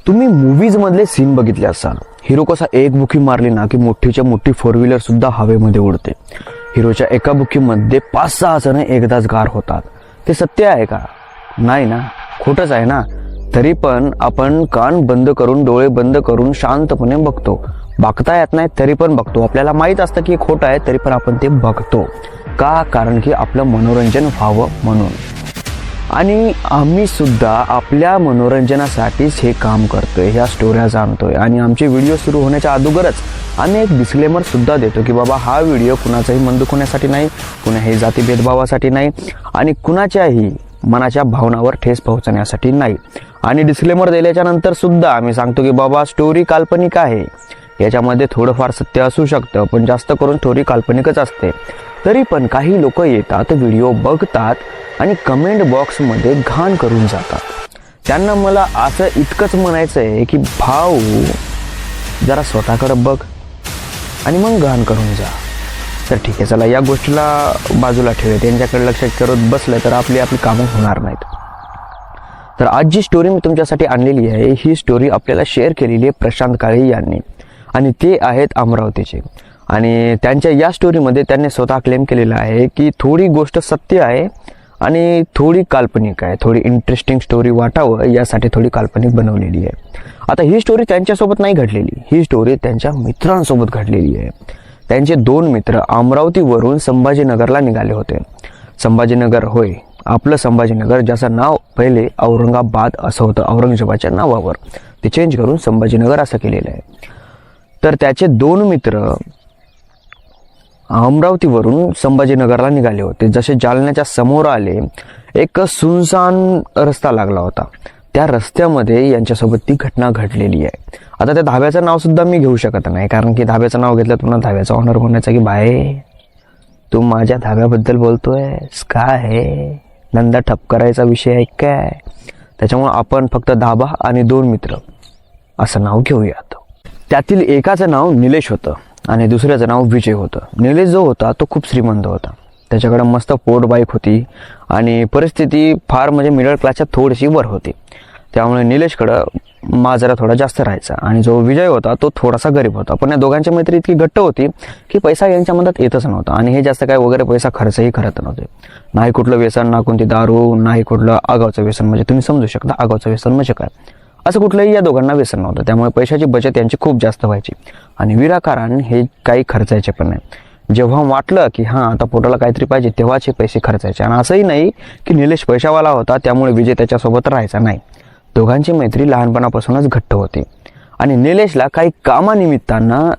तुम्ही मूवीज मधले सीन बघितले असाल, हिरो कसा एक बुकी मारली ना की मोठीच्या मोठी फोर व्हीलर सुद्धा हवेमध्ये उडते. हिरोच्या एका बुकीमध्ये 5-6 जण एकदाच गार होतात. ते सत्य आहे का? नाही ना, खोटच आहे ना. तरी पण आपण कान बंद करून डोळे बंद करून शांतपणे बघतो. बघता येत नाही तरी पण बघतो. आपल्याला माहित असतं की खोटं आहे तरी पण आपण ते बघतो. का? कारण की आपलं मनोरंजन व्हावं म्हणून. आणि आम्ही सुद्धा आपल्या मनोरंजनासाठीच हे काम करतोय, ह्या स्टोऱ्या जाणतोय. आणि आमचे व्हिडिओ सुरू होण्याच्या अगोदरच आम्ही एक डिस्क्लेमर सुद्धा देतो की बाबा हा व्हिडिओ कुणाचाही मन दुखवण्यासाठी नाही, कुणाही जाती भेदभावासाठी नाही आणि कुणाच्याही मनाच्या भावनावर ठेस पोहोचण्यासाठी नाही. आणि डिस्क्लेमर दिल्याच्या नंतर सुद्धा आम्ही सांगतो की बाबा स्टोरी काल्पनिक आहे, याच्यामध्ये थोडंफार सत्य असू शकतं पण जास्त करून स्टोरी काल्पनिकच असते. तरी पण काही लोक येतात, व्हिडिओ बघतात आणि कमेंट बॉक्समध्ये घाण करून जातात. त्यांना मला असं इतकंच म्हणायचं आहे की भाऊ जरा स्वतःकडे बघ आणि मग घाण करून जा. तर ठीक आहे, चला या गोष्टीला बाजूला ठेवूया. त्यांच्याकडे लक्ष करत बसलं तर आपली कामं होणार नाहीत. तर आज जी स्टोरी मी तुमच्यासाठी आणलेली आहे ही स्टोरी आपल्याला शेअर केलेली आहे प्रशांत काळे यांनी, आणि ते आहेत अमरावतीचे. आणि त्यांच्या या स्टोरीमध्ये त्यांनी स्वतः क्लेम केलेलं आहे की थोडी गोष्ट सत्य आहे आणि थोडी काल्पनिक आहे. थोडी इंटरेस्टिंग स्टोरी वाटावं यासाठी थोडी काल्पनिक बनवलेली आहे. आता ही स्टोरी त्यांच्यासोबत नाही घडलेली, ही स्टोरी त्यांच्या मित्रांसोबत घडलेली आहे. त्यांचे 2 मित्र अमरावतीवरून संभाजीनगरला निघाले होते. संभाजीनगर, होय आपलं संभाजीनगर, ज्याचं नाव पहिले औरंगाबाद असं होतं औरंगजेबाच्या नावावर, ते चेंज करून संभाजीनगर असं केलेलं आहे. तर त्याचे 2 मित्र अमरावतीवरून संभाजीनगरला निघाले होते. जसे जालन्याच्या समोर आले, एक सुनसान रस्ता लागला होता. त्या रस्त्यामध्ये यांच्यासोबत ती घटना घडलेली आहे. आता त्या धाब्याचं नाव सुद्धा मी घेऊ शकत नाही, कारण की धाब्याचं नाव घेतलं तुला धाब्याचा ऑनर होण्याचा की बाय तू माझ्या धाब्याबद्दल बोलतोय काय आहे, धंदा ठप करायचा विषय आहे काय? त्याच्यामुळे आपण फक्त धाबा आणि 2 मित्र असं नाव घेऊयात. त्यातील एकाचं नाव निलेश होतं आणि दुसऱ्याचं नाव विजय होतं. निलेश जो होता तो खूप श्रीमंत होता. त्याच्याकडे मस्त पोर्ट बाईक होती आणि परिस्थिती फार म्हणजे मिडल क्लासच्या थोडीशी वर होती. त्यामुळे निलेशकडं माजरा थोडा जास्त राहायचा. आणि जो विजय होता तो थोडासा गरीब होता. पण या दोघांची मैत्री इतकी घट्ट होती की पैसा यांच्या मनात येतच नव्हता. आणि हे जास्त काय वगैरे पैसा खर्चही करत नव्हते. नाही कुठलं व्यसन, ना कोणती दारू, नाही कुठलं आगावचं व्यसन. म्हणजे तुम्ही समजू शकता आगावचं व्यसन म्हणजे काय. असं कुठलंही या दोघांना व्यसन नव्हतं. त्यामुळे पैशाची बचत यांची खूप जास्त व्हायची आणि विनाकारण हे काही खर्चायचे पण नाही. जेव्हा वाटलं की हां आता पोटाला काहीतरी पाहिजे तेव्हाच हे पैसे खर्चायचे. आणि असंही नाही की निलेश पैशावाला होता त्यामुळे विजय त्याच्यासोबत राहायचा, नाही. दोघांची मैत्री लहानपणापासूनच घट्ट होती. आणि निलेशला काही कामानिमित्तानं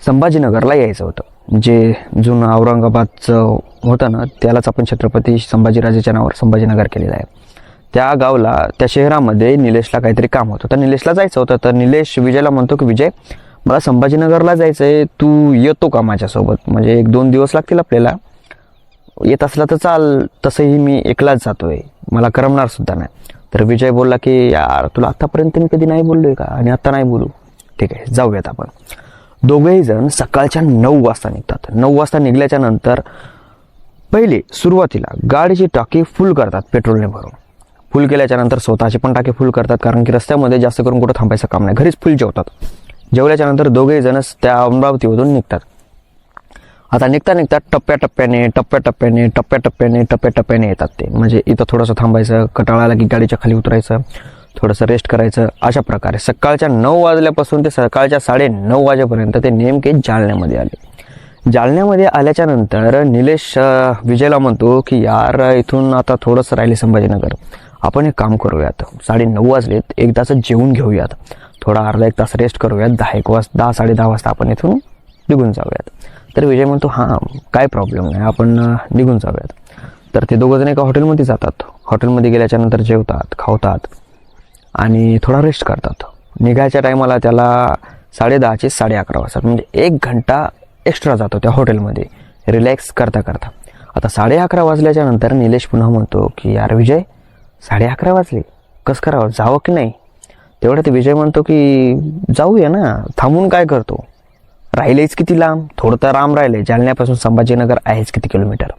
संभाजीनगरला यायचं होतं. जे जुनं औरंगाबादचं होतं ना त्यालाच आपण छत्रपती संभाजीराजेच्या नावावर संभाजीनगर केलेलं आहे. त्या गावला, त्या शहरामध्ये निलेशला काहीतरी काम होतं. तर निलेशला जायचं होतं. तर निलेश विजयला म्हणतो की विजय मला संभाजीनगरला जायचं आहे, तू येतो का माझ्यासोबत? म्हणजे 1-2 दिवस लागतील आपल्याला. येत असला तर चाल, तसंही मी एकलाच जातोय, मला करमणार सुद्धा नाही. तर विजय बोलला की यार तुला आत्तापर्यंत मी कधी नाही बोललोय का आणि आत्ता नाही बोलू, ठीक आहे जाऊयात आपण. दोघेही जण सकाळच्या 9 वाजता निघतात. 9 वाजता निघल्याच्या नंतर पहिले सुरुवातीला गाडीची टाकी फुल करतात पेट्रोलने भरून. फुल केल्याच्या नंतर स्वतःची पण टाकी फुल करतात, कारण की रस्त्यामध्ये जास्त करून कुठं थांबायचं काम नाही, घरीच फुल जेवतात. जेवल्याच्या नंतर दोघेही जण त्या अमरावतीमधून निघतात. आता निघता टप्प्याटप्प्याने येतात ते. म्हणजे इथं थोडंसं थांबायचं, कंटाळा आला की गाडीच्या खाली उतरायचं, थोडंसं रेस्ट करायचं. अशा प्रकारे सकाळच्या 9 वाजल्यापासून ते सकाळच्या 9:30 वाजेपर्यंत ते नेमके जालन्यामध्ये आले. जालन्यामध्ये आल्याच्या नंतर निलेश विजयला म्हणतो की यार इथून आता थोडंसं राहिले संभाजीनगर, आपण एक काम करूयात, 9:30 वाजलेत, एकदाच जेवून घेऊयात, थोडा अर्धा-1 तास रेस्ट करूयात, 10-10 वाजता आपण इथून निघून जाऊयात. तर विजय म्हणतो हां काय प्रॉब्लेम नाही, आपण निघून जाऊयात. तर ते दोघंजण एका हॉटेलमध्ये जातात. हॉटेलमध्ये गेल्याच्या नंतर जेवतात, खावतात आणि थोडा रेस्ट करतात. निघायच्या टायमाला त्याला 10:30 11:30 वाजतात. म्हणजे 1 घंटा एक्स्ट्रा जातो त्या हॉटेलमध्ये रिलॅक्स करता. आता 11:30 वाजल्याच्या नंतर निलेश पुन्हा म्हणतो की यार विजय 11:30 वाजले, कसं करावं, जावं की नाही? तेवढं ते विजय म्हणतो की जाऊया ना, थांबून काय करतो, राहिलेच किती लांब, थोडं तर लांब राहिले, जालन्यापासून संभाजीनगर आहेच किती किलोमीटर.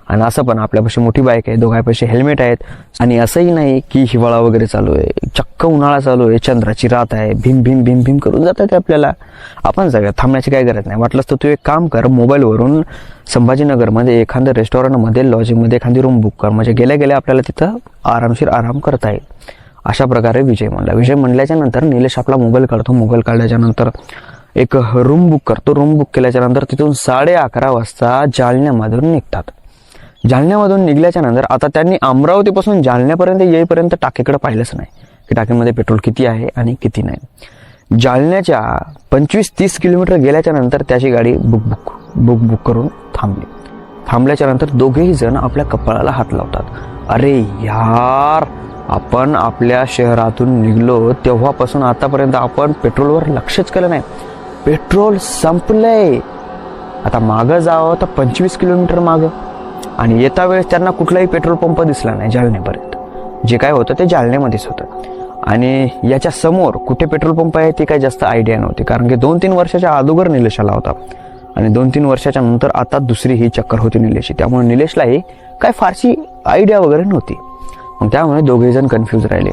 आणि असं पण आपल्यापाशी मोठी बाईक आहे, दोघांपाशी हेल्मेट आहेत, आणि असंही नाही की हिवाळा वगैरे चालू आहे, चक्क उन्हाळा चालू आहे, चंद्राची रात आहे, भीम भीम भीम भीम करून जातात आपल्याला. आपण जाऊया, थांबण्याची काय गरज नाही. वाटलंच तर तू एक काम कर, मोबाईलवरून संभाजीनगरमध्ये एखाद्या रेस्टॉरंटमध्ये लॉजिंगमध्ये एखादी रूम बुक कर, म्हणजे गेल्या गेल्या आपल्याला तिथं आरामशीर आराम करता येईल. अशा प्रकारे विजय म्हणला. विजय म्हणल्याच्या नंतर निलेश आपला मोबाईल काढतो. मोबाईल काढल्याच्या नंतर एक रूम बुक करतो. रूम बुक केल्याच्या नंतर तिथून 11:30 वाजता जालन्यामधून निघतात. जालन्यामधून निघल्याच्या नंतर आता त्यांनी अमरावतीपासून जालन्यापर्यंत येईपर्यंत टाकीकडे पाहिलंच नाही की टाकीमध्ये पेट्रोल किती आहे आणि किती नाही. जालन्याच्या 25-30 किलोमीटर गेल्याच्या नंतर त्याची गाडी बुक करून थांबल्याच्या नंतर दोघेही जण आपल्या कपाळाला हात लावतात. अरे यार, आपण आपल्या शहरातून निघलो तेव्हापासून आतापर्यंत आपण पेट्रोलवर लक्षच केलं नाही. पेट्रोल संपलंय. आता मागं जावं तर 25 किलोमीटर मागं, आणि येता वेळेस त्यांना कुठलाही पेट्रोल पंप दिसला नाही जालन्यापर्यंत. जे काय होतं ते जालन्यामध्येच होतं, आणि याच्या समोर कुठे पेट्रोल पंप आहे ते काही जास्त आयडिया नव्हती, कारण की 2-3 वर्षाच्या अगोदर निलेश आला होता, आणि 2-3 वर्षाच्या नंतर आता दुसरी ही चक्कर होती निलेशची. त्यामुळे निलेशलाही काय फारशी आयडिया वगैरे नव्हती. मग त्यामुळे दोघे जण कन्फ्यूज राहिले.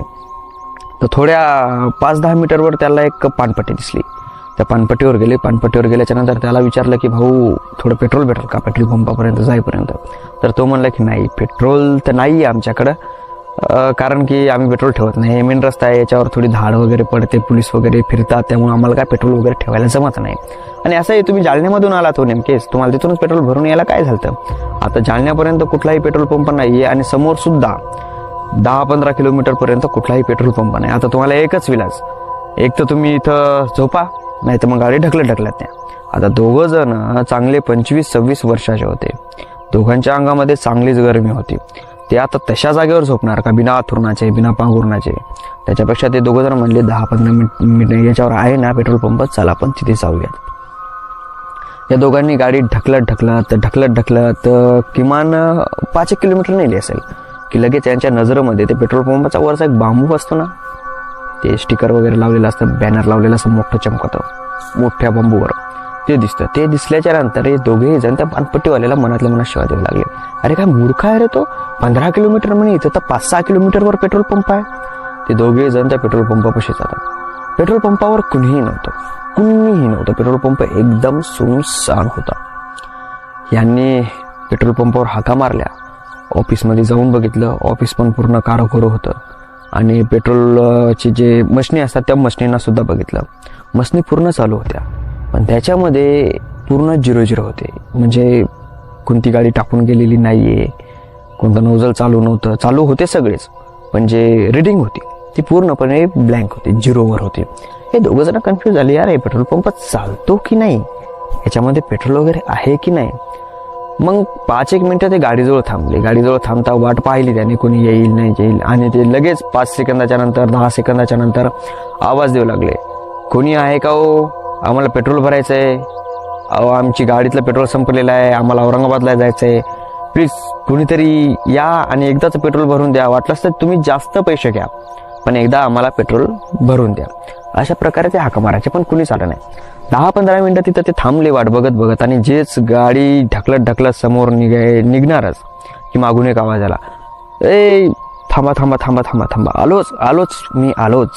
तर थोड्या 5-10 मीटरवर त्याला एक पानपट्टी दिसली. त्या पानपट्टीवर गेले. पानपट्टीवर गेल्याच्या नंतर त्याला विचारलं की भाऊ, थोडं पेट्रोल भेटेल का पेट्रोल पंपापर्यंत जाईपर्यंत? तर तो म्हणला की नाही, पेट्रोल तर नाही आहे आमच्याकडं, कारण की आम्ही पेट्रोल ठेवत नाही, मेन रस्ता आहे, याच्यावर थोडी धाड वगैरे पडते, पोलीस वगैरे फिरतात, त्यामुळे आम्हाला काय पेट्रोल वगैरे ठेवायला जमत नाही. आणि असंही तुम्ही जालन्यामधून आलात हो नेमकेच, तुम्हाला तिथूनच पेट्रोल भरून यायला काय झालं? आता जालन्यापर्यंत कुठलाही पेट्रोल पंप नाही आहे, आणि समोर सुद्धा 10-15 किलोमीटरपर्यंत कुठलाही पेट्रोल पंप नाही. आता तुम्हाला एकच विलास, एक तर तुम्ही इथं झोपा, नाही तर मग गाडी ढकलत नाही. आता दोघं जण चांगले 25-26 वर्षाचे होते. दोघांच्या अंगामध्ये चांगलीच गरमी होती. ते आता तशा जागेवर झोपणार का, बिना आथुरणाचे, बिना पांघुरणाचे? त्याच्यापेक्षा ते दोघं जण म्हणले 10-15 मिनिट याच्यावर आहे ना पेट्रोल पंप, चला आपण तिथे जाऊयात. या दोघांनी गाडी ढकलत किमान 5 किलोमीटर नेली असेल की लगेच त्यांच्या नजरेमध्ये ते पेट्रोल पंपाचा वरचा एक बांबू असतो ना, ते स्टिकर वगैरे लावलेलं असतं, बॅनर लावलेलं असं मोठं चमकतं मोठ्या बांबूवर, ते दिसतं. ते दिसल्याच्या नंतर हे दोघेही जण त्या पानपट्टीवाल्याला मनातल्या मनात शिवाय देऊ लागले. अरे काय मूर्ख आहे रे तो, 15 किलोमीटर म्हणे, इथं तर 5-6 किलोमीटरवर पेट्रोल पंप आहे. ते दोघेही जण त्या पेट्रोल पंपापाशी जातात. पेट्रोल पंपावर कुणीही नव्हतं. पेट्रोल पंप एकदम सुनसान होता. यांनी पेट्रोल पंपावर हाका मारल्या. ऑफिसमध्ये जाऊन बघितलं, ऑफिस पण पूर्ण कारोखोरं होतं, आणि पेट्रोलची जे मशनी असतात त्या मशनींना सुद्धा बघितलं. मशनी पूर्ण चालू होत्या, पण त्याच्यामध्ये पूर्ण 0-0 होते. म्हणजे कोणती गाडी टाकून गेलेली नाहीये, कोणतं नोझल चालू नव्हतं. चालू होते सगळेच, पण जे रिडिंग होती ती पूर्णपणे ब्लँक होती, 0वर होती. हे दोघं जण कन्फ्यूज झाले, यार हे पेट्रोल पंप चालतो की नाही, याच्यामध्ये पेट्रोल वगैरे आहे की नाही. मग 5-1 मिनिटं ते गाडीजवळ थांबले. गाडीजवळ थांबता वाट पाहिली त्याने, कोणी येईल नाही येईल, आणि ते लगेच 5 सेकंदाच्या नंतर 10 सेकंदाच्या नंतर आवाज देऊ लागले, कोणी आहे का हो, आम्हाला पेट्रोल भरायचं आहे, अहो आमची गाडीतलं पेट्रोल संपलेलं आहे, आम्हाला औरंगाबादला जायचं आहे, प्लीज कुणीतरी या आणि एकदाच पेट्रोल भरून द्या, वाटलंच तर तुम्ही जास्त पैसे घ्या, पण एकदा आम्हाला पेट्रोल भरून द्या. अशा प्रकारे ते हाका मारायचे, पण कुणीच आलं नाही. 10-15 मिनिटं तिथं ते थांबले वाट बघत, आणि जेच गाडी ढकलत समोर निघणारच की मागून एक आवाज आला, ए थांबा, आलोच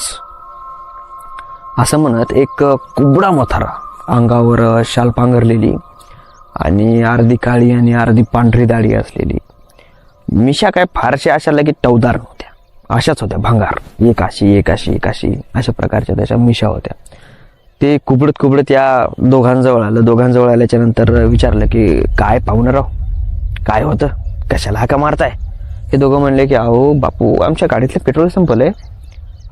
असं म्हणत एक कुबडा मोथारा, अंगावर शाल पांघरलेली आणि अर्धी काळी आणि अर्धी पांढरी दाढी असलेली, मिशा काय फारशा अशा लगेच टवदार नव्हत्या, अशाच होत्या भंगार, एकाशी अशा प्रकारच्या त्याच्या मिशा होत्या. ते कुबडत या दोघांजवळ आल्याच्या नंतर विचारलं की काय पाहुणराव, काय होतं, कशाला हाका मारताय? हे दोघं म्हणले की अहो बापू, आमच्या गाडीतलं पेट्रोल संपलंय,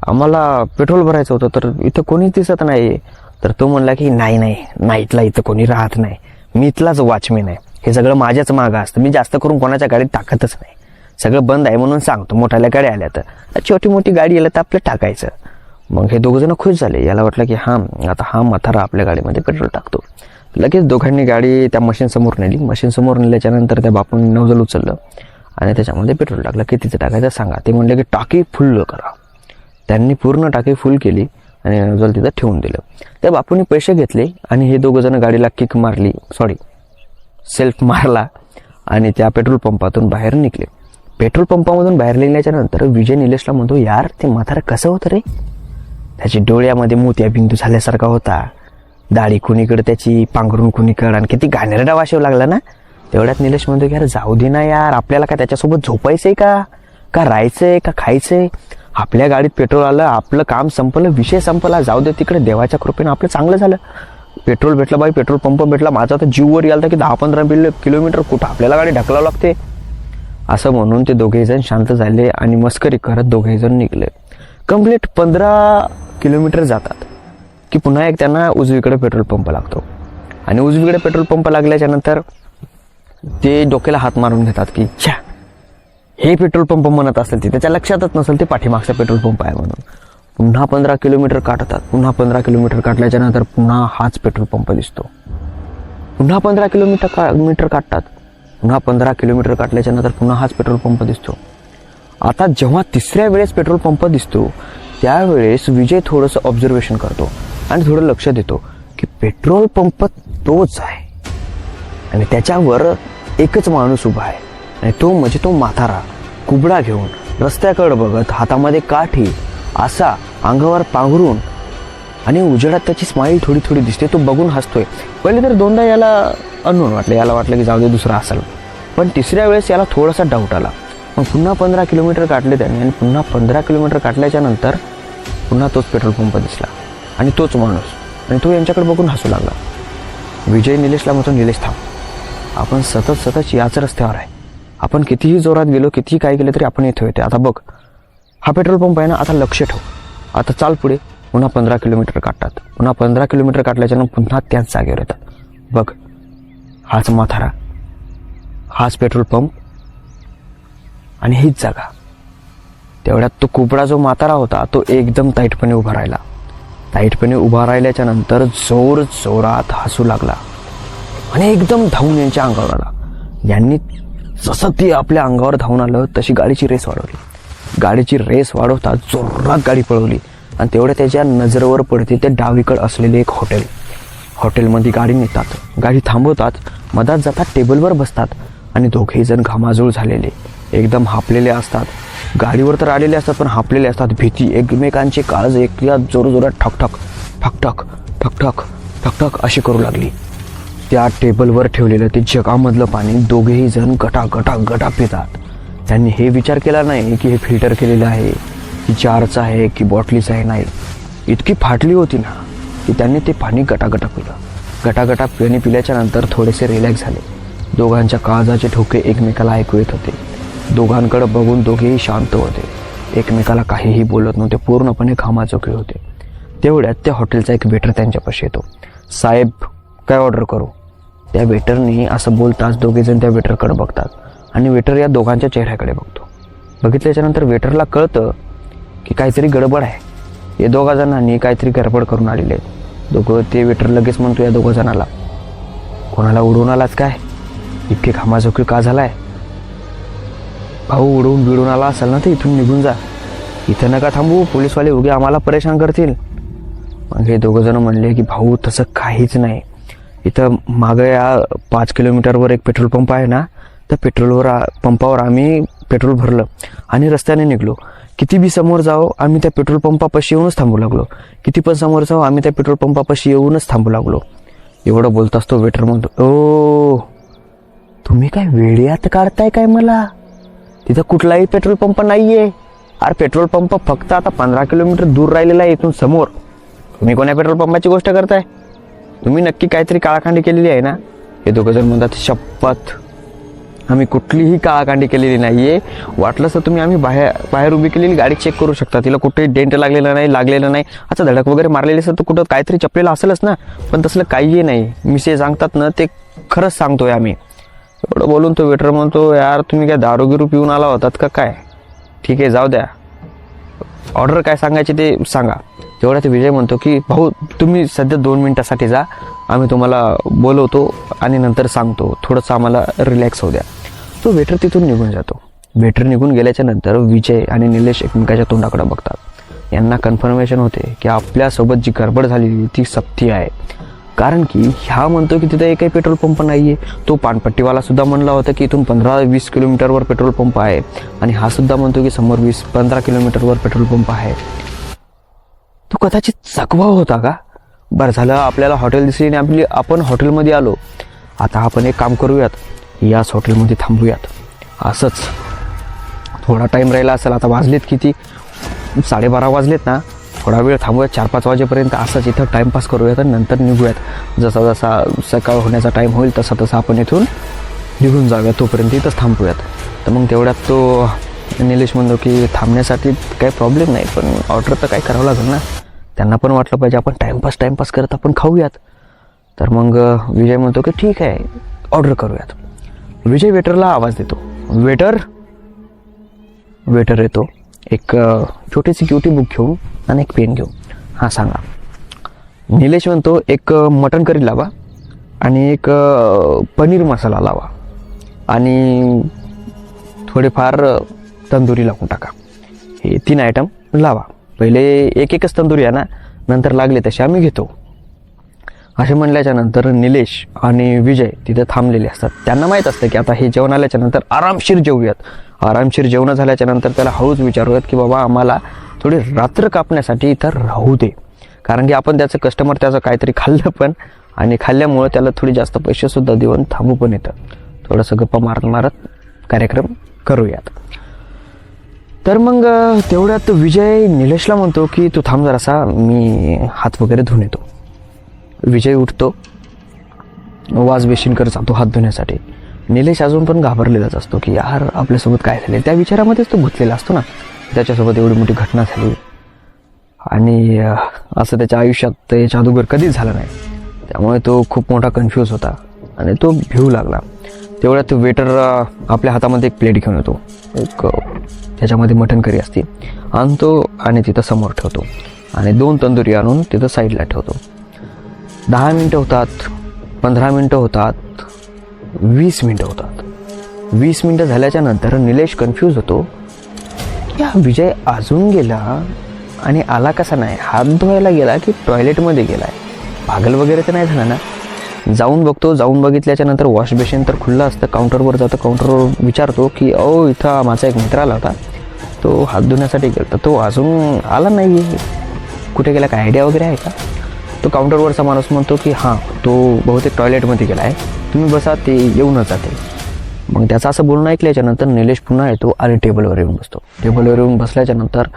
आम्हाला पेट्रोल भरायचं होतं, तर इथं कोणीच दिसत नाही. तर तो म्हणला की नाही, नाईटला इथं कोणी राहत नाही, मी इथलाच वॉचमॅन आहे, हे सगळं माझ्याच मागं असतं, मी जास्त करून कोणाच्या गाडीत टाकतच नाही, सगळं बंद आहे म्हणून सांगतो, मोठ्याल्या गाड्या आल्या तर, छोटी मोठी गाडी आल्या तर आपलं टाकायचं. मग हे दोघं जण खुश झाले. याला वाटलं की आता हा म्हातारा आपल्या गाडीमध्ये पेट्रोल टाकतो. लगेच दोघांनी गाडी त्या मशीन समोर नेली. मशीन समोर नेल्याच्या नंतर त्या बापूंनी नोझल उचललं आणि त्याच्यामध्ये पेट्रोल टाकलं. कितीचं टाकायचं सांगा. ते म्हणले की टाकी फुल करा. त्यांनी पूर्ण टाकी फुल केली आणि नोझल तिथं ठेवून दिलं. त्या बापूंनी पैसे घेतले आणि हे दोघं जण गाडीला किक मारली, सेल्फ मारला आणि त्या पेट्रोल पंपातून बाहेर निघले. पेट्रोल पंपामधून बाहेर निघल्याच्या नंतर विजय निलेशला म्हणतो, यार ते म्हातारं कसं होतं रे? त्याची डोळ्यामध्ये मोत्याबिंदू झाल्यासारखा होता, दाढी कुणीकडे त्याची, पांघरून कुणीकडे, आणि किती घाणेरडा वाशेव लागला ना. तेवढ्यात निलेश म्हणतो की यार जाऊ दे ना यार, आपल्याला काय त्याच्यासोबत झोपायचंय का राहायचंय का खायचंय? आपल्या गाडीत पेट्रोल आलं, आपलं काम संपलं, विषय संपला, जाऊ दे तिकडे, देवाच्या कृपेनं आपलं चांगलं झालं. पेट्रोल भेटलं बाई, पेट्रोल पंप भेटला. माझा तर जीववर यायला की 10-15 किलोमीटर कुठं आपल्याला गाडी ढकलावं लागते. असं म्हणून ते दोघेही जण शांत झाले आणि मस्करी करत दोघेही जण निघले. कंप्लीट 15 किलोमीटर जातात की पुन्हा एक त्यांना उजवीकडे पेट्रोल पंप लागतो. आणि उजवीकडे पेट्रोल पंप लागल्याच्या नंतर ते डोक्याला हात मारून घेतात की छा, हे पेट्रोल पंप म्हणत असेल ते, त्याच्या लक्षातच नसेल ते पाठीमागचा पेट्रोल पंप आहे म्हणून. पुन्हा 15 किलोमीटर काढतात. पुन्हा 15 किलोमीटर काढल्याच्या नंतर पुन्हा हाच पेट्रोल पंप दिसतो. पुन्हा 15 किलोमीटर काढतात. पुन्हा 15 किलोमीटर काढल्याच्या नंतर पुन्हा हाच पेट्रोल पंप दिसतो. आता जेव्हा तिसऱ्या वेळेस पेट्रोल पंप दिसतो त्यावेळेस विजय थोडंसं ऑब्झर्वेशन करतो आणि थोडं लक्ष देतो की पेट्रोल पंप तोच आहे आणि त्याच्यावर एकच माणूस उभा आहे, आणि तो म्हणजे तो म्हातारा कुबडा घेऊन रस्त्याकडे बघत, हातामध्ये काठी, असा अंगावर पांघरून, आणि उजेडात त्याची स्माईल थोडी थोडी दिसते. तो बघून हसतोय. पहिले तर दोनदा याला अननोन वाटलं, याला वाटलं की जाऊ दे दुसरा असेल, पण तिसऱ्या वेळेस याला थोडासा डाऊट आला. मग पुन्हा 15 किलोमीटर काढले त्याने, आणि पुन्हा 15 किलोमीटर काढल्याच्या नंतर पुन्हा तोच पेट्रोल पंप दिसला आणि तोच माणूस, आणि तो यांच्याकडे बघून हसू लागला. विजय निलेशला म्हणतो, निलेश थांब, आपण सतत याच रस्त्यावर आहे, आपण कितीही जोरात गेलो, कितीही काय केलं तरी आपण इथे होते. आता बघ हा पेट्रोल पंप आहे ना, आता लक्ष ठेव, आता चाल पुढे. पुन्हा 15 किलोमीटर काढतात. पुन्हा 15 किलोमीटर काढल्याच्या नंतर पुन्हा त्याच जागेवर येतात. बघ हाच म्हातारा, हाच पेट्रोल पंप आणि हीच जागा. तेवढ्यात तो कुबडा जो म्हातारा होता तो एकदम टाईटपणे उभा राहिला. टाईटपणे उभा राहिल्याच्या नंतर जोरात हसू लागला आणि एकदम धावून यांच्या अंगावर आला. यांनी जसं ते आपल्या अंगावर धावून आलं तशी गाडीची रेस वाढवली. गाडीची रेस वाढवतात जोरात गाडी पळवली आणि तेवढ्या त्याच्या नजरेवर पडते ते डावीकडे असलेले एक हॉटेल. हॉटेलमध्ये गाडी नेतात, गाडी थांबवतात, मधात जातात, टेबलवर बसतात आणि दोघेही जण घामाजूळ झालेले, एकदम हापलेले असतात. गाडीवर तर आलेले असतात पण हापलेले असतात. भीती, एकमेकांचे काळज एकल्या जोरजोरात ठकठक ठकठक ठकठक ठकठक अशी करू लागली. त्या टेबलवर ठेवलेलं ते जगामधलं पाणी दोघेही जण गटा पितात. त्यांनी हे विचार केला नाही की हे फिल्टर केलेलं आहे, की जारचं आहे, की बॉटलीचं आहे. नाही, इतकी फाटली होती ना की त्यांनी ते पाणी गटा पिलं. गटा पिल्याच्या नंतर थोडेसे रिलॅक्स झाले. दोघांच्या काळजाचे ठोके एकमेकाला ऐकू येत होते. दोघांकडे बघून दोघेही शांत होते, एकमेकाला काहीही बोलत नव्हते, पूर्णपणे घामाचोखे होते. तेवढ्यात त्या हॉटेलचा एक वेटर त्यांच्यापाशी येतो. साहेब काय ऑर्डर करू? त्या वेटरने असं बोलताच दोघेजण त्या वेटरकडे बघतात आणि वेटर या दोघांच्या चेहऱ्याकडे बघतो. बघितल्याच्या नंतर वेटरला कळतं की काहीतरी गडबड आहे. या दोघा जणांनी काहीतरी गडबड करून आलेले आहेत. दोघं ते वेटर लगेच म्हणतो या दोघं जणाला, कोणाला उडवून आलाच काय? इतके घामाझोखी का झालाय? भाऊ उडवून बिडून आला असेल ना तर इथून निघून जा, इथं नका थांबू, पोलीसवाले उगे आम्हाला परेशान करतील. मग हे दोघं जण म्हणले की भाऊ तसं काहीच नाही, इथं मागं या 5 किलोमीटरवर एक पेट्रोल पंप आहे ना, त्या पंपावर आम्ही पेट्रोल भरलं आणि रस्त्याने निघलो. किती बी समोर जाओ आम्ही त्या पेट्रोल पंपापाशी येऊनच थांबू लागलो, किती पण समोर जाओ आम्ही त्या पेट्रोल पंपापाशी येऊनच थांबू लागलो. एवढं बोलताच तो वेटर म्हणतो, ओ तुम्ही काय वेड्यात काढताय काय मला? तिथं कुठलाही पेट्रोल पंप नाहीये. अरे पेट्रोल पंप फक्त आता 15 किलोमीटर दूर राहिलेला आहे इथून समोर. तुम्ही कोण्या पेट्रोल पंपाची गोष्ट करताय? तुम्ही नक्की काहीतरी काळाकांडी केलेली आहे ना? हे दोघं जण म्हणतात, शपथ आम्ही कुठलीही काळाकांडी केलेली नाहीये. वाटलं तर तुम्ही आम्ही बाहेर उभी केलेली गाडी चेक करू शकता, तिला कुठेही डेंट लागलेलं नाही. अच्छा धडक वगैरे मारलेली असेल तर कुठं काहीतरी चपलेलं असेलच ना, पण तसलं काहीही नाही. मी जे सांगतात ना ते खरंच सांगतोय आम्ही. एवढं बोलून तो वेटर म्हणतो, यार तुम्ही काय दारू पिऊन आला होतात का काय? ठीक आहे जाऊ द्या, ऑर्डर काय सांगायची ते सांगा. तेवढ्यात विजय म्हणतो की भाऊ तुम्ही सध्या 2 मिनिटासाठी जा, आम्ही तुम्हाला बोलवतो आणि नंतर सांगतो, थोडंसं आम्हाला रिलॅक्स होऊ द्या. तो वेटर तिथून निघून जातो. वेटर निघून गेल्याच्या नंतर विजय आणि निलेश एकमेकाच्या तोंडाकडे बघतात. यांना कन्फर्मेशन होते की आपल्यासोबत जी गडबड झाली ती सक्ती आहे. कारण की ह्या म्हणतो की तिथे एकही पेट्रोल पंप नाही आहे. तो पानपट्टीवाला सुद्धा म्हणला होता की इथून 15-20 किलोमीटरवर पेट्रोल पंप आहे, आणि हा सुद्धा म्हणतो की समोर 20-15 किलोमीटरवर पेट्रोल पंप आहे. तो कदाचित चकवा होता का? बरं झालं आपल्याला हॉटेल दिसली आणि आपण हॉटेलमध्ये आलो. आता आपण एक काम करूयात, याच हॉटेलमध्ये थांबूयात. असंच थोडा टाईम राहिला असेल, आता वाजलेत किती, 12:30 वाजलेत ना. थोडा वेळ थांबूयात, 4-5 वाजेपर्यंत असंच इथं टाईमपास करूयात आणि नंतर निघूयात. जसा जसा सकाळ होण्याचा टाईम होईल तसा तसा आपण इथून निघून जाऊयात, तोपर्यंत इथंच थांबूयात. तर मग तेवढ्यात तो निलेश म्हणतो की थांबण्यासाठी काही प्रॉब्लेम नाही, पण ऑर्डर तर काय करावं लागेल ना. त्यांना पण वाटलं पाहिजे आपण टाईमपास करत आपण खाऊयात. तर मग विजय म्हणतो की ठीक आहे, ऑर्डर करूयात. विजय वेटरला आवाज देतो. वेटर येतो एक छोटीशी क्युटी बुक घेऊन आणि एक पेन घेऊन. हां सांगा. निलेश म्हणतो एक मटण करी लावा आणि एक पनीर मसाला लावा आणि थोडेफार तंदुरी लावून टाका. हे 3 आयटम लावा. पहिले एकच तंदुरी आहे ना, नंतर लागले तसे आम्ही घेतो. असे म्हणल्याच्या नंतर निलेश आणि विजय तिथे थांबलेले असतात. त्यांना माहीत असतं की आता हे जेवण आल्याच्या नंतर आरामशीर जेवूयात. आरामशीर जेवण झाल्याच्या नंतर त्याला हळूच विचारूयात की बाबा आम्हाला थोडी रात्र कापण्यासाठी इथं राहू दे. कारण की आपण त्याचं कस्टमर त्याचं काहीतरी खाल्लं पण, आणि खाल्ल्यामुळं त्याला थोडी जास्त पैसेसुद्धा देऊन थांबू पण येतं. थोडंसं गप्पा मारत कार्यक्रम करूयात. तर मग तेवढ्यात विजय निलेशला म्हणतो की तू थांब जरासा, मी हात वगैरे धुवून येतो. विजय उठतो, वॉश बेसिनकडे जातो हात धुण्यासाठी. निलेश अजून पण घाबरलेलाच असतो की यार आपल्यासोबत काय झाले. त्या विचारामध्येच तो गुंतलेला असतो ना, त्याच्यासोबत एवढी मोठी घटना झाली आणि असं त्याच्या आयुष्यात याच्या अगोदर कधीच झालं नाही. त्यामुळे तो खूप मोठा कन्फ्यूज होता आणि तो भिवू लागला. तेवढ्यात वेटर आपल्या हातामध्ये एक प्लेट घेऊन येतो, एक त्याच्यामध्ये मटण करी असते, आणतो आणि तिथं समोर ठेवतो आणि 2 तंदुरी आणून तिथं साईडला ठेवतो. 10 मिनटं होतात, 15 मिनटं होतात, 20 मिनटं होतात. 20 मिनटं झाल्याच्या नंतर निलेश कन्फ्यूज होतो की हा विजय अजून गेला आणि आला कसा नाही. हात धुवायला गेला की टॉयलेटमध्ये गेला आहे, पागल वगैरे तर नाही झाला ना. जाऊन बघतो. जाऊन बघितल्याच्या नंतर वॉश बेसिन तर खुल्लं असतं. काउंटरवर जातो, काउंटरवर विचारतो की इथं माझा एक मित्र आला होता, तो हात धुण्यासाठी गेला तर तो अजून आला नाही, कुठे गेला, काय आयडिया वगैरे आहे का. तो काउंटरवरचा माणूस म्हणतो की हां तो बहुतेक टॉयलेटमध्ये गेला आहे, तुम्ही बसा, ते येऊनच जाते. मग त्याचं असं बोलणं ऐकल्याच्यानंतर निलेश पुन्हा येतो आणि टेबलवर येऊन बसतो. टेबलवर येऊन बसल्याच्या नंतर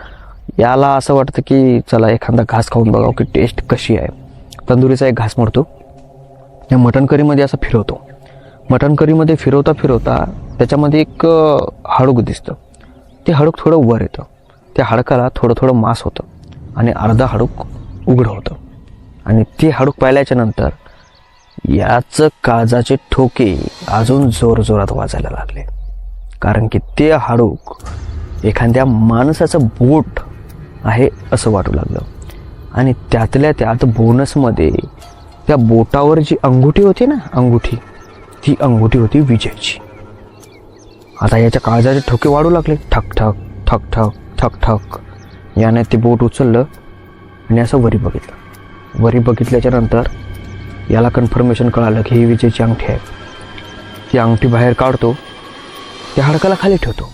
याला असं वाटतं की चला एखादा घास खाऊन बघावं की टेस्ट कशी आहे. तंदुरीचा एक घास मोडतो, त्या मटण करीमध्ये असं फिरवतो. मटण करीमध्ये फिरवता फिरवता त्याच्यामध्ये एक हाडूक दिसतं. ते हाडूक थोडं वर येतं. त्या हाडकाला थोडं थोडं मांस होतं आणि अर्धा हाडूक उघडं होतं. आणि ते हाडूक पाहिल्याच्या नंतर याचं काळजाचे ठोके अजून जोरजोरात वाजायला लागले. कारण की ते हाडूक एखाद्या माणसाचं बोट आहे असं वाटू लागलं. आणि त्यातल्या त्यात बोनसमध्ये त्या बोटावर जी अंगुठी होती ना, ती अंगुठी होती विजयची. आता याच्या काळजाचे ठोके वाढू लागले. ठक ठक ठक ठक ठक ठक. याने ते बोट उचललं आणि असं वरी बघितलं. वरी बघितल्याच्या नंतर याला कन्फर्मेशन कळालं की ही विजयची अंगठी आहे. ती अंगठी बाहेर काढतो, त्या हाडकाला खाली ठेवतो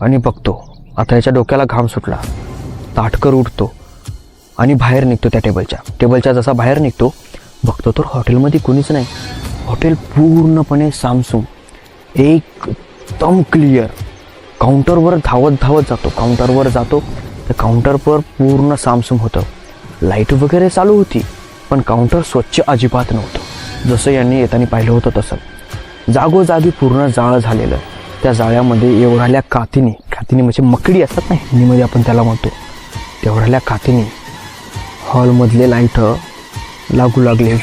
आणि बघतो. आता याच्या डोक्याला घाम सुटला, ताटकर उठतो आणि बाहेर निघतो. त्या टेबलच्या जसा बाहेर निघतो, बघतो तर हॉटेलमध्ये कुणीच नाही. हॉटेल पूर्णपणे सामसूम, एकदम क्लिअर. काउंटरवर धावत जातो. तर काउंटरवर पूर्ण सामसूम होतं. लाईट वगैरे चालू होती, पण काउंटर स्वच्छ अजिबात नव्हतं. जसं यांनी येताना पाहिलं होतं तसं. जागोजागी पूर्ण जाळ झालेलं. त्या जाळ्यामध्ये एवढ्याल्या कातीने म्हणजे मकडी असतात ना हिंदीमध्ये आपण त्याला म्हणतो, तेवढ्याल्या कातीने हॉलमधले लाईट लागू लागले,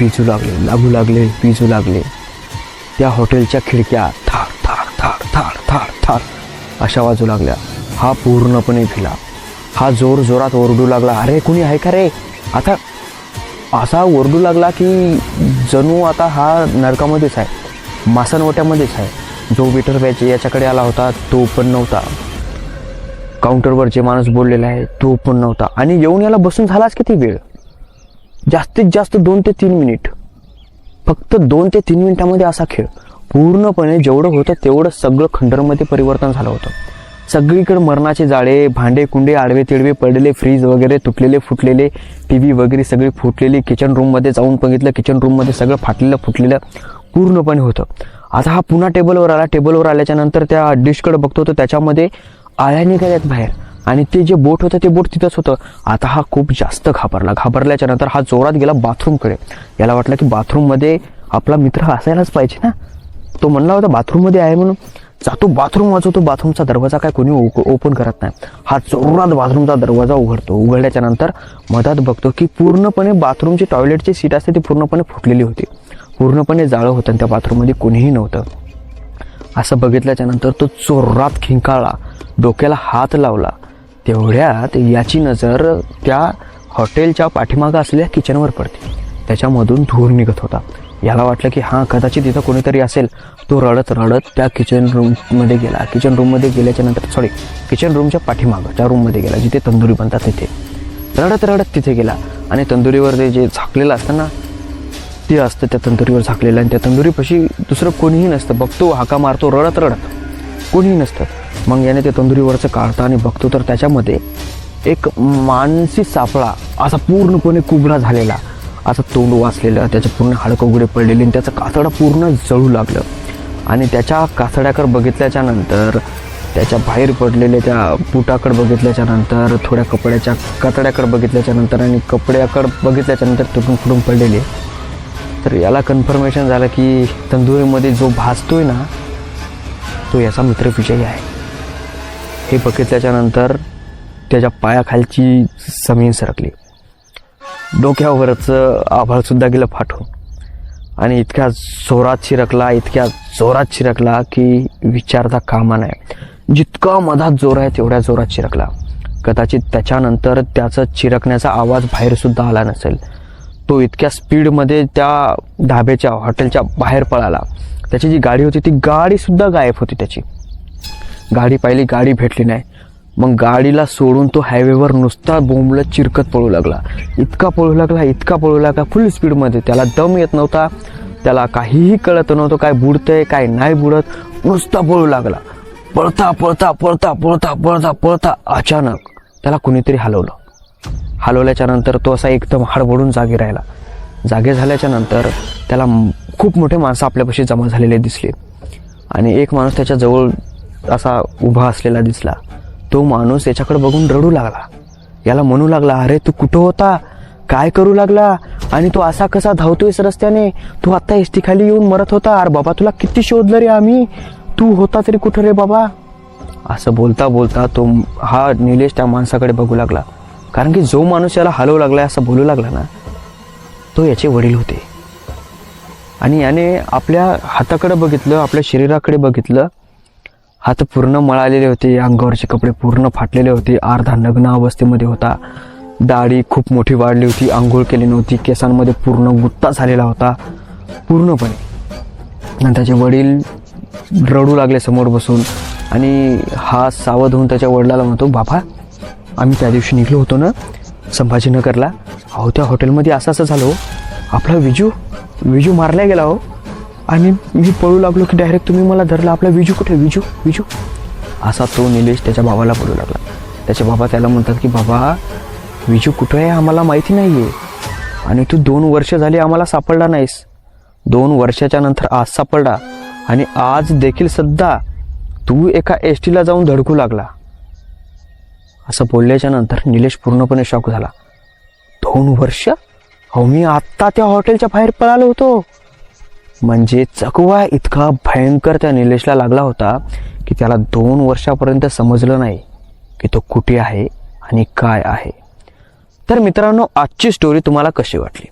विजू लागले. त्या हॉटेलच्या खिडक्या थाड थाड थाड थाड थाड थाड अशा वाजू लागल्या. हा पूर्णपणे भिला. हा जोरात ओरडू लागला, अरे कुणी आहे का रे. आता असा ओरडू लागला की जणू आता हा नरकामध्येच आहे, मासनवट्यामध्येच आहे. जो वेटर याच्याकडे आला होता तो पण नव्हता. काउंटरवर जे माणूस बोललेला आहे तो पण नव्हता. आणि येऊन याला बसून झालाच किती वेळ. जास्तीत जास्त 2 ते 3 मिनिट, फक्त 2 ते 3 मिनिटामध्ये असा खेळ पूर्णपणे जेवढं होतं तेवढं सगळं खंडरमध्ये परिवर्तन झालं होतं. सगळीकडे मरणाचे जाळे, भांडे कुंडे आडवे तिडवे पडलेले, फ्रीज वगैरे तुटलेले फुटलेले, टीव्ही वगैरे सगळी फुटलेली. किचन रूममध्ये जाऊन बघितलं, किचन रूममध्ये सगळं फाटलेलं फुटलेलं पूर्णपणे होतं. आता हा पुन्हा टेबलवर आला. टेबलवर आल्याच्या नंतर त्या डिशकडे बघतो तर त्याच्यामध्ये आळ्या निघाल्यात बाहेर आणि ते जे बोट होतं ते बोट तिथंच होतं. आता हा खूप जास्त घाबरला. घाबरल्याच्या नंतर हा जोरात गेला बाथरूमकडे. याला वाटलं की बाथरूममध्ये आपला मित्र असायलाच पाहिजे ना. तो म्हणला होता बाथरूममध्ये आहे म्हणून. जातो बाथरूम वाजवतो. बाथरूमचा दरवाजा काय कोणी ओपन करत नाही. हा जोरात बाथरूमचा दरवाजा उघडतो. उघडल्याच्या नंतर मधात बघतो की पूर्णपणे बाथरूमची टॉयलेटची सीट असते ती पूर्णपणे फुटलेली होती. पूर्णपणे जाळं होतं आणि त्या बाथरूममध्ये कोणीही नव्हतं. असं बघितल्याच्या नंतर तो जोरात खिंकाळला, डोक्याला हात लावला. तेवढ्यात याची नजर त्या हॉटेलच्या पाठीमागं असलेल्या किचनवर पडते. त्याच्यामधून धूर निघत होता. याला वाटलं की हां कदाचित तिथं कोणीतरी असेल. तो रडत रडत त्या किचन रूममध्ये गेला. किचन रूममध्ये गेल्याच्या नंतर किचन रूमच्या पाठीमागं त्या रूममध्ये गेला जिथे तंदुरी बनतात तिथे. रडत रडत तिथे गेला आणि तंदुरीवर ते जे झाकलेलं असतं ना ते असतं त्या तंदुरीवर झाकलेलं. आणि त्या तंदुरीपाशी दुसरं कोणीही नसतं. बघतो, हाका मारतो, रडत रडत कोणीही नसतं. मग याने त्या तंदुरीवरचं काढतं आणि बघतो तर त्याच्यामध्ये एक मानसी सापळा असा पूर्णपणे कुबडा झालेला, असं तोंड वाचलेलं, त्याचे पूर्ण हाडकं उघडे पडलेले आणि त्याचं कातडं पूर्ण जळू लागलं. आणि त्याच्या कातड्याकडे बघितल्याच्या नंतर, त्याच्या बाहेर पडलेल्या त्या पुटाकडे बघितल्याच्या नंतर, थोड्या कपड्याच्या कातड्याकडे बघितल्याच्या नंतर आणि कपड्याकडे बघितल्याच्या नंतर तुटून फुटून पडलेले. तर याला कन्फर्मेशन झालं की तंदुरीमध्ये जो भासतोय ना तो याचा मित्र विजय आहे. हे बघितल्याच्या नंतर त्याच्या पायाखालची जमीन सरकली. डोक्यावरचं आभाळसुद्धा गेलं फाटून आणि इतक्या जोरात शिरकला की विचारता कामा नाही. जितका मधात जोर आहे तेवढ्या जोरात शिरकला. कदाचित त्याच्यानंतर त्याचा चिरकण्याचा आवाज बाहेरसुद्धा आला नसेल. तो इतक्या स्पीडमध्ये त्या ढाब्याच्या हॉटेलच्या बाहेर पळाला. त्याची जी गाडी होती ती गाडीसुद्धा गायब होती. त्याची गाडी पाहिली, गाडी भेटली नाही. मग गाडीला सोडून तो हायवेवर नुसता बोंबलत चिरकत पळू लागला. इतका पळू लागला फुल स्पीडमध्ये. त्याला दम येत नव्हता, त्याला काहीही कळत नव्हतं काय बुडतंय काय नाही बुडत. नुसता पळू लागला. पळता अचानक त्याला कुणीतरी हलवल्याच्या नंतर तो असा एकदम हडबडून जागे राहिला. जागे झाल्याच्या नंतर त्याला खूप मोठे माणसं आपल्यापाशी जमा झालेले दिसले आणि एक माणूस त्याच्या जवळ असा उभा असलेला दिसला. तो माणूस याच्याकडे बघून रडू लागला. याला म्हणू लागला, अरे तू कुठं होता, काय करू लागला आणि तू असा कसा धावतोयस रस्त्याने, तू आता एसटी खाली येऊन मरत होता, अरे बाबा तुला किती शोधलं रे आम्ही, तू होता तरी कुठं रे बाबा. असं बोलता बोलता तो हा निलेश त्या माणसाकडे बघू लागला. कारण की जो माणूस याला हलवू लागलाय असं बोलू लागला ना तो याचे वडील होते. आणि याने आपल्या हाताकडे बघितलं, आपल्या शरीराकडे बघितलं. हात पूर्ण मळालेले होते, अंगावरचे कपडे पूर्ण फाटलेले होते, अर्धा नग्न अवस्थेमध्ये होता. दाढी खूप मोठी वाढली होती, आंघोळ केली नव्हती, केसांमध्ये पूर्ण गुत्ता झालेला होता पूर्णपणे. आणि त्याचे वडील रडू लागले समोर बसून. आणि हा सावध होऊन त्याच्या वडिलाला म्हणतो, बाबा आम्ही त्या दिवशी निघलो होतो ना संभाजीनगरला, अहो त्या हॉटेलमध्ये असं झालं, आपला विजू मारला गेला हो, आणि मी पळू लागलो की डायरेक्ट तुम्ही मला धरला, आपला विजू कुठे, विजू असा तो निलेश त्याच्या बाबाला पळू लागला. त्याचे बाबा त्याला म्हणतात की बाबा विजू कुठं आहे आम्हाला माहिती नाही आहे, आणि तू 2 वर्ष झाली आम्हाला सापडला नाहीस. 2 वर्षाच्या नंतर आज सापडला आणि आज देखील सध्या तू एका एसटीला जाऊन धडकू लागला. असं बोलल्याच्या नंतर निलेश पूर्णपणे शॉक झाला. 2 वर्ष? हो, मी आत्ता त्या हॉटेलच्या बाहेर पळालो होतो. म्हणजे चकवा इतका भयंकर त्या निलेशला लागला होता की त्याला 2 वर्षापर्यंत समजलं नाही की तो कुठे आहे आणि काय आहे. तर मित्रांनो, आजची स्टोरी तुम्हाला कशी वाटली